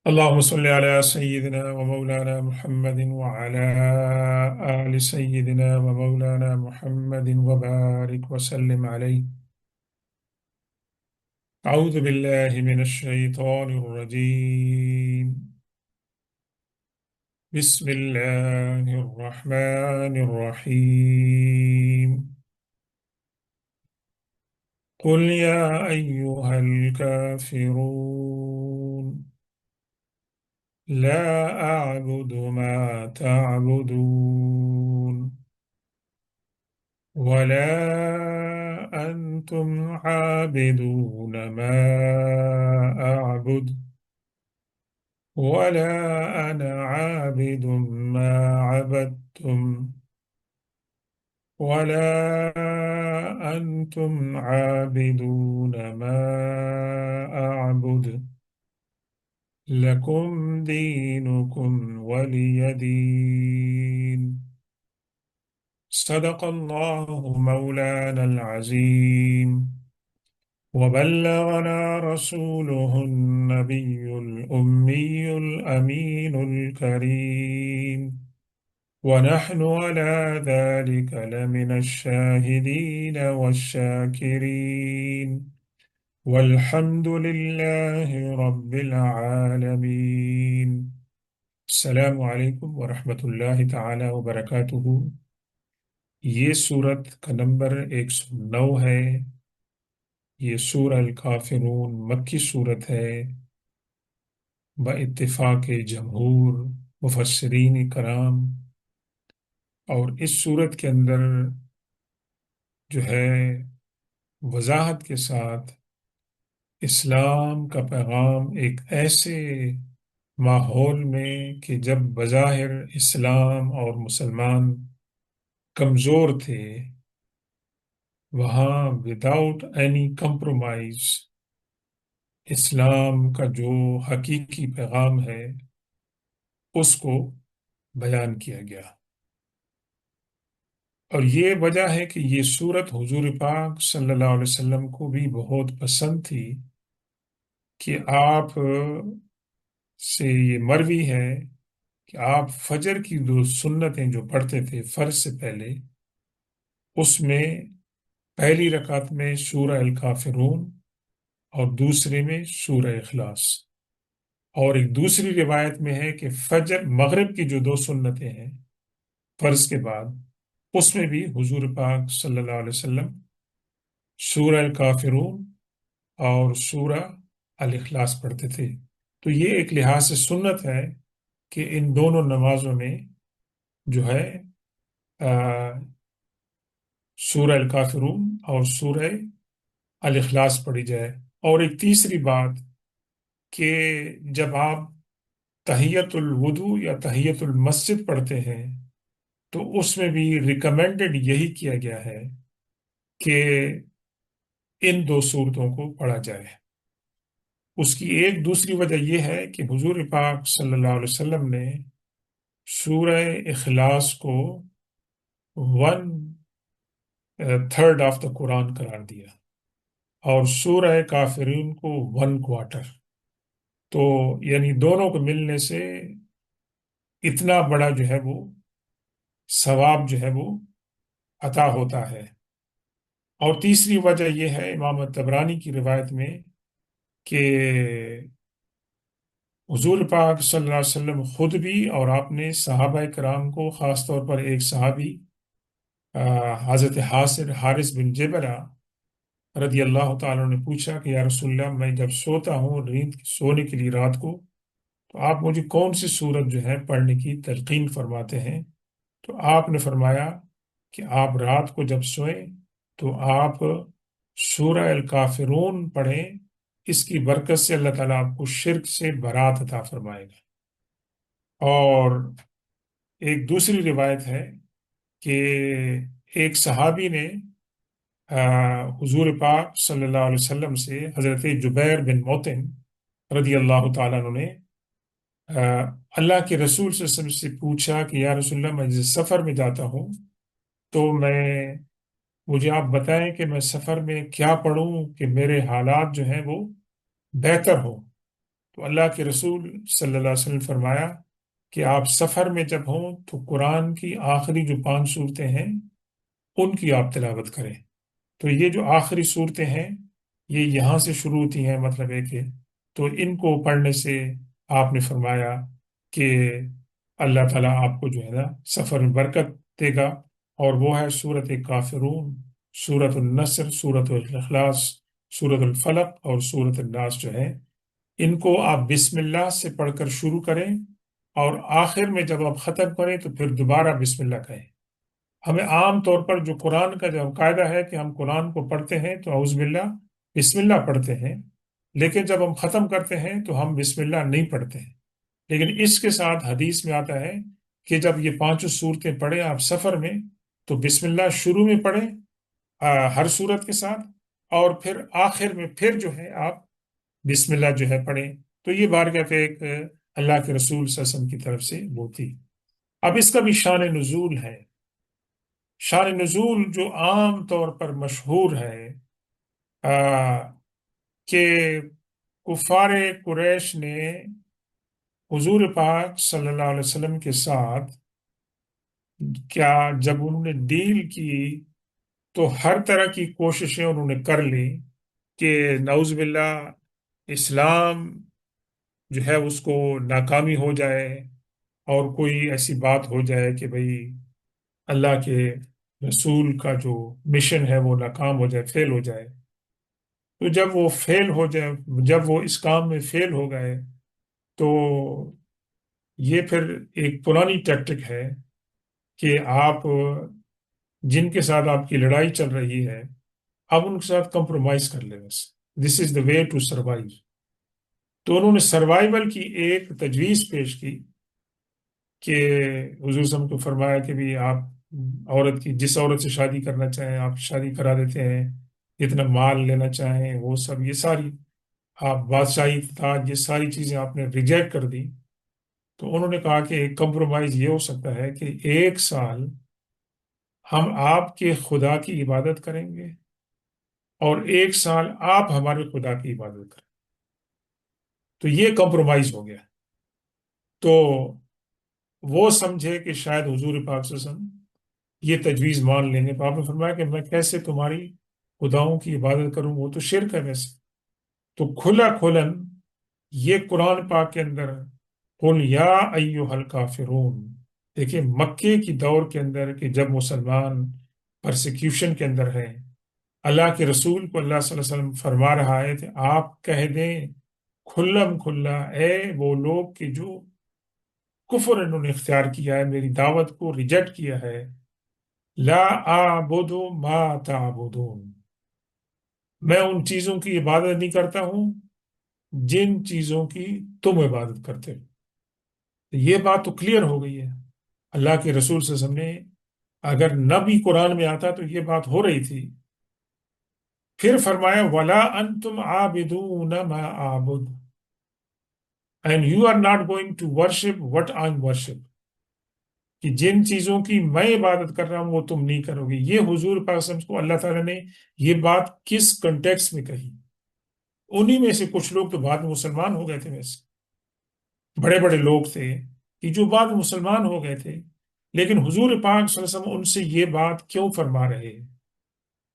اللهم صل على سيدنا ومولانا محمد وعلى آل سيدنا ومولانا محمد وبارك وسلم عليه. أعوذ بالله من الشيطان الرجيم. بسم الله الرحمن الرحيم. قل يا أيها الكافرون لا أعبد ما تعبدون ولا أنتم عابدون ما أعبد ولا أنا عابد ما عبدتم ولا أنتم عابدون ما أعبد لكم دينكم ولي دين. صدق الله مولانا العظيم وبلغنا رسوله النبي الأمي الأمين الكريم ونحن على ذلك لمن الشاهدين والشاكرين والحمد لله رب العالمين. السلام علیکم ورحمۃ اللہ تعالی وبرکاتہ۔ یہ سورت کا نمبر 109 ہے۔ یہ سورہ الکافرون مکی صورت ہے باتفاق جمہور مفسرین کرام، اور اس صورت کے اندر جو ہے وضاحت کے ساتھ اسلام کا پیغام ایک ایسے ماحول میں کہ جب بظاہر اسلام اور مسلمان کمزور تھے، وہاں وداؤٹ اینی کمپرومائز اسلام کا جو حقیقی پیغام ہے اس کو بیان کیا گیا۔ اور یہ وجہ ہے کہ یہ صورت حضور پاک صلی اللہ علیہ وسلم کو بھی بہت پسند تھی کہ آپ سے یہ مروی ہے کہ آپ فجر کی دو سنتیں جو پڑھتے تھے فرض سے پہلے، اس میں پہلی رکعت میں سورہ الکافرون اور دوسرے میں سورہ اخلاص، اور ایک دوسری روایت میں ہے کہ فجر مغرب کی جو دو سنتیں ہیں فرض کے بعد، اس میں بھی حضور پاک صلی اللہ علیہ وسلم سورہ الکافرون اور سورہ الاخلاص پڑھتے تھے۔ تو یہ ایک لحاظ سے سنت ہے کہ ان دونوں نمازوں میں جو ہے سورہ الکافرون اور سورہ الاخلاص پڑھی جائے۔ اور ایک تیسری بات کہ جب آپ تحیت الوضو یا تحیت المسجد پڑھتے ہیں تو اس میں بھی ریکمینڈڈ یہی کیا گیا ہے کہ ان دو صورتوں کو پڑھا جائے۔ اس کی ایک دوسری وجہ یہ ہے کہ حضور پاک صلی اللہ علیہ وسلم نے سورہ اخلاص کو 1/3 آف دا قرآن قرار دیا اور سورہ کافرون کو 1/4۔ تو یعنی دونوں کو ملنے سے اتنا بڑا جو ہے وہ ثواب جو ہے وہ عطا ہوتا ہے۔ اور تیسری وجہ یہ ہے امام طبرانی کی روایت میں کہ حضور پاک صلی اللہ علیہ وسلم خود بھی اور آپ نے صحابہ کرام کو، خاص طور پر ایک صحابی حضرت حارث بن جبلہ رضی اللہ تعالیٰ نے پوچھا کہ یا رسول اللہ، میں جب سوتا ہوں نیند سونے کے لیے رات کو، تو آپ مجھے کون سی صورت جو ہے پڑھنے کی تلقین فرماتے ہیں؟ تو آپ نے فرمایا کہ آپ رات کو جب سوئیں تو آپ سورہ الکافرون پڑھیں، اس کی برکت سے اللہ تعالیٰ آپ کو شرک سے برات عطا فرمائے گا۔ اور ایک دوسری روایت ہے کہ ایک صحابی نے حضور پاک صلی اللہ علیہ وسلم سے، حضرت جبیر بن موطن رضی اللہ تعالیٰ عنہ نے اللہ کے رسول صلی اللہ علیہ وسلم سے پوچھا کہ یا رسول اللہ، میں جس سفر میں جاتا ہوں تو مجھے آپ بتائیں کہ میں سفر میں کیا پڑھوں کہ میرے حالات جو ہیں وہ بہتر ہوں۔ تو اللہ کے رسول صلی اللہ علیہ وسلم نے فرمایا کہ آپ سفر میں جب ہوں تو قرآن کی آخری جو 5 صورتیں ہیں ان کی آپ تلاوت کریں۔ تو یہ جو آخری صورتیں ہیں یہ یہاں سے شروع ہوتی ہیں، مطلب ہے کہ تو ان کو پڑھنے سے آپ نے فرمایا کہ اللہ تعالیٰ آپ کو جو ہے نا سفر میں برکت دے گا، اور وہ ہے سورۃ کافرون، سورۃ النصر، سورۃ الاخلاص، سورۃ الفلق اور سورۃ الناس جو ہے، ان کو آپ بسم اللہ سے پڑھ کر شروع کریں، اور آخر میں جب آپ ختم کریں تو پھر دوبارہ بسم اللہ کہیں۔ ہمیں عام طور پر جو قرآن کا جو قاعدہ ہے کہ ہم قرآن کو پڑھتے ہیں تو اعوذ باللہ بسم اللہ پڑھتے ہیں، لیکن جب ہم ختم کرتے ہیں تو ہم بسم اللہ نہیں پڑھتے ہیں۔ لیکن اس کے ساتھ حدیث میں آتا ہے کہ جب یہ 5 صورتیں پڑھیں آپ سفر میں تو بسم اللہ شروع میں پڑھیں ہر صورت کے ساتھ، اور پھر آخر میں پھر جو ہے آپ بسم اللہ جو ہے پڑھیں۔ تو یہ بارگاہ ایک اللہ کے رسول صلی اللہ علیہ وسلم کی طرف سے وہ تھی۔ اب اس کا بھی شان نزول ہے۔ شان نزول جو عام طور پر مشہور ہے آ، کہ کفار قریش نے حضور پاک صلی اللہ علیہ وسلم کے ساتھ کیا جب انہوں نے ڈیل کی تو ہر طرح کی کوششیں انہوں نے کر لی کہ نعوذ باللہ اسلام جو ہے اس کو ناکامی ہو جائے، اور کوئی ایسی بات ہو جائے کہ بھئی اللہ کے رسول کا جو مشن ہے وہ ناکام ہو جائے، فیل ہو جائے۔ تو جب وہ فیل ہو جائے، جب وہ اس کام میں فیل ہو گئے تو یہ پھر ایک پرانی ٹیکٹک ہے کہ آپ جن کے ساتھ آپ کی لڑائی چل رہی ہے آپ ان کے ساتھ کمپرومائز کر لیں، بس دس از دا وے ٹو سروائیو۔ تو انہوں نے سروائیول کی ایک تجویز پیش کی کہ حضور صلی اللہ علیہ وسلم کو فرمایا کہ بھی آپ عورت کی جس عورت سے شادی کرنا چاہیں آپ شادی کرا دیتے ہیں، جتنا مال لینا چاہیں وہ سب، یہ ساری آپ بادشاہی تاج، یہ ساری چیزیں آپ نے ریجیکٹ کر دی۔ تو انہوں نے کہا کہ ایک کمپرومائز یہ ہو سکتا ہے کہ 1 سال ہم آپ کے خدا کی عبادت کریں گے اور 1 سال آپ ہمارے خدا کی عبادت کریں۔ تو یہ کمپرومائز ہو گیا۔ تو وہ سمجھے کہ شاید حضور پاک صلی اللہ علیہ وسلم یہ تجویز مان لیں گے، تو آپ نے فرمایا کہ میں کیسے تمہاری خداؤں کی عبادت کروں، وہ تو شرک ہے ویسے۔ تو کھلا کھلن یہ قرآن پاک کے اندر قل یا ایھا الکافرون، دیکھیں مکے کی دور کے اندر کہ جب مسلمان پرسیکیوشن کے اندر ہے، اللہ کے رسول کو اللہ صلی اللہ علیہ وسلم فرما رہا ہے کہ آپ کہہ دیں کھلم کھلا، اے وہ لوگ کہ جو کفر انہوں نے اختیار کیا ہے، میری دعوت کو ریجیکٹ کیا ہے، لا اعبد ما تعبدون، میں ان چیزوں کی عبادت نہیں کرتا ہوں جن چیزوں کی تم عبادت کرتے ہو۔ یہ بات تو کلیئر ہو گئی ہے۔ اللہ کے رسول صلی اللہ علیہ وسلم نے اگر نہ بھی قرآن میں آتا تو یہ بات ہو رہی تھی۔ پھر فرمایا وَلَا أَنْتُمْ عَابِدُونَ مَا أَعْبُدُ and you are not going to worship what I'm worship، کہ جن چیزوں کی میں عبادت کر رہا ہوں وہ تم نہیں کرو گے۔ یہ حضور پاک صلی اللہ علیہ وسلم کو اللہ تعالیٰ نے یہ بات کس کنٹیکس میں کہی؟ انہی میں سے کچھ لوگ تو بعد میں مسلمان ہو گئے تھے، ویسے بڑے بڑے لوگ تھے کہ جو بعد میں مسلمان ہو گئے تھے، لیکن حضور پاک صلی اللہ علیہ وسلم ان سے یہ بات کیوں فرما رہے ہیں؟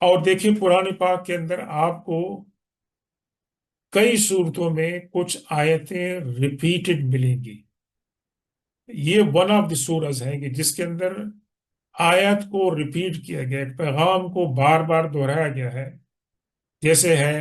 اور دیکھیں قرآن پاک کے اندر آپ کو کئی صورتوں میں کچھ آیتیں ریپیٹڈ ملیں گی۔ یہ ون آف دی سورز ہے کہ جس کے اندر آیت کو ریپیٹ کیا گیا ہے، پیغام کو بار بار دہرایا گیا ہے، جیسے ہے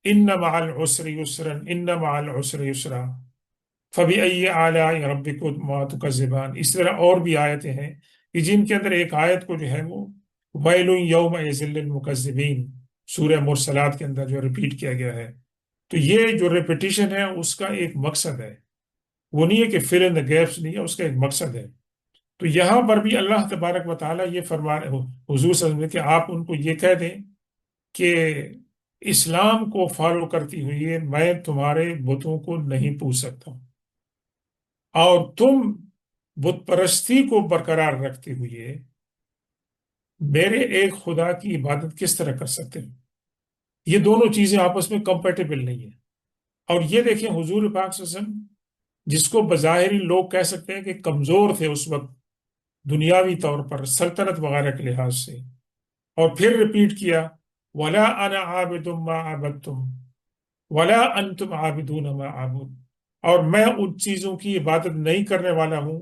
ان مع العسر یسرا ان مع العسر یسرا فبأی آلاء ربکما تکذبان۔ اس طرح اور بھی آیتیں ہیں کہ جن کے اندر ایک آیت کو جو ہے وہ ویل یومئذ للمکذبین، سورہ مرسلات کے اندر جو ریپیٹ کیا گیا ہے۔ تو یہ جو ریپیٹیشن ہے اس کا ایک مقصد ہے، وہ نہیں ہے کہ فل ان دا گیپس نہیں ہے، اس کا ایک مقصد ہے۔ تو یہاں پر بھی اللہ تبارک و تعالیٰ یہ فرما رہے حضور صلی اللہ علیہ وسلم کہ آپ ان کو یہ کہہ دیں کہ اسلام کو فالو کرتی ہوئی میں تمہارے بتوں کو نہیں پوچھ سکتا ہوں، اور تم بت پرستی کو برقرار رکھتے ہوئے میرے ایک خدا کی عبادت کس طرح کر سکتے ہیں؟ یہ دونوں چیزیں آپس میں کمپیٹیبل نہیں ہیں۔ اور یہ دیکھیں حضور پاک صلی اللہ علیہ وسلم، جس کو بظاہری لوگ کہہ سکتے ہیں کہ کمزور تھے اس وقت دنیاوی طور پر سلطنت وغیرہ کے لحاظ سے، اور پھر ریپیٹ کیا، ولا انا عابد ما عبدتم ولا انتم عابدون ما اعبد، اور میں ان چیزوں کی عبادت نہیں کرنے والا ہوں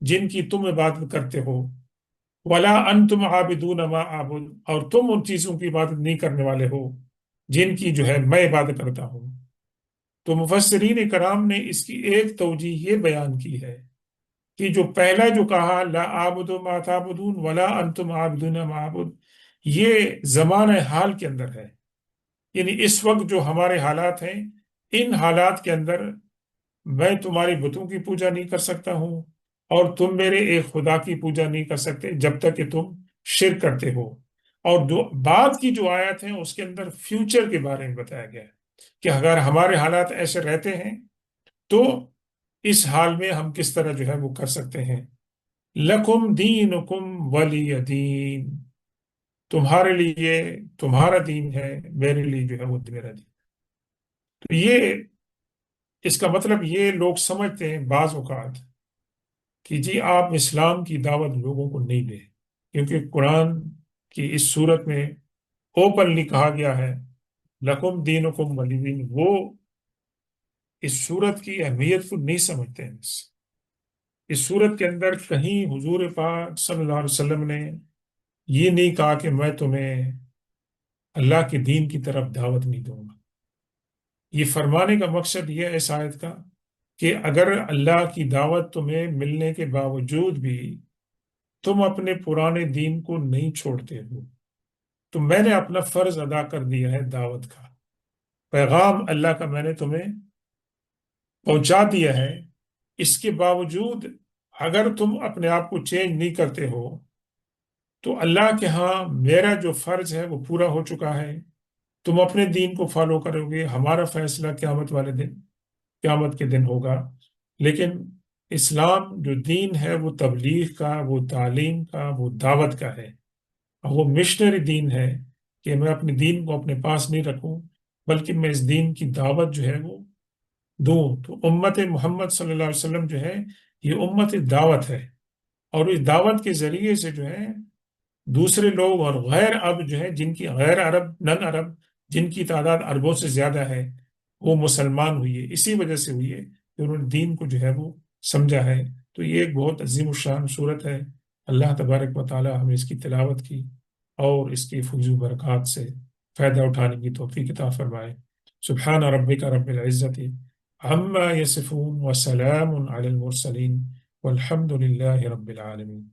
جن کی تم عبادت کرتے ہو، ولا انتم عابدون ما اعبد، اور تم ان چیزوں کی عبادت نہیں کرنے والے ہو جن کی جو ہے میں عبادت کرتا ہوں۔ تو مفسرین کرام نے اس کی ایک توجہ یہ بیان کی ہے کہ جو پہلا جو کہا لا اعبد ما تعبدون ولا انتم عابدون ما اعبد، یہ زمانہ حال کے اندر ہے، یعنی اس وقت جو ہمارے حالات ہیں، ان حالات کے اندر میں تمہاری بتوں کی پوجا نہیں کر سکتا ہوں، اور تم میرے ایک خدا کی پوجا نہیں کر سکتے جب تک کہ تم شرک کرتے ہو۔ اور بعد کی جو آیت ہیں اس کے اندر فیوچر کے بارے میں بتایا گیا ہے کہ اگر ہمارے حالات ایسے رہتے ہیں تو اس حال میں ہم کس طرح جو ہے وہ کر سکتے ہیں۔ لکم دینکم ولی دین، تمہارے لیے تمہارا دین ہے، میرے لیے جو ہے وہ میرا دین۔ تو یہ اس کا مطلب یہ لوگ سمجھتے ہیں بعض اوقات کہ جی آپ اسلام کی دعوت لوگوں کو نہیں دیں، کیونکہ قرآن کی اس صورت میں اوپنلی کہا گیا ہے لکم دینکم ولی دین، وہ اس صورت کی اہمیت کو نہیں سمجھتے ہیں۔ اس صورت کے اندر کہیں حضور پاک صلی اللہ علیہ وسلم نے یہ نہیں کہا کہ میں تمہیں اللہ کے دین کی طرف دعوت نہیں دوں گا۔ یہ فرمانے کا مقصد یہ ہے اس آیت کا کہ اگر اللہ کی دعوت تمہیں ملنے کے باوجود بھی تم اپنے پرانے دین کو نہیں چھوڑتے ہو، تو میں نے اپنا فرض ادا کر دیا ہے، دعوت کا پیغام اللہ کا میں نے تمہیں پہنچا دیا ہے، اس کے باوجود اگر تم اپنے آپ کو چینج نہیں کرتے ہو تو اللہ کے ہاں میرا جو فرض ہے وہ پورا ہو چکا ہے، تم اپنے دین کو فالو کرو گے، ہمارا فیصلہ قیامت والے دن، قیامت کے دن ہوگا۔ لیکن اسلام جو دین ہے وہ تبلیغ کا، وہ تعلیم کا، وہ دعوت کا ہے، اور وہ مشنری دین ہے کہ میں اپنے دین کو اپنے پاس نہیں رکھوں بلکہ میں اس دین کی دعوت جو ہے وہ دوں۔ تو امت محمد صلی اللہ علیہ وسلم جو ہے یہ امت دعوت ہے، اور اس دعوت کے ذریعے سے جو ہے دوسرے لوگ اور غیر عرب جو ہے، جن کی غیر عرب نن عرب جن کی تعداد اربوں سے زیادہ ہے، وہ مسلمان ہوئی ہے، اسی وجہ سے ہوئی ہے کہ انہوں نے دین کو جو ہے وہ سمجھا ہے۔ تو یہ ایک بہت عظیم الشان صورت ہے۔ اللہ تبارک و تعالی ہمیں اس کی تلاوت کی اور اس کی فضول برکات سے فائدہ اٹھانے کی توفیق عطا فرمائے۔ سبحان ربک رب العزت عما یصفون وسلام علی المرسلین والحمد للہ رب العالمین۔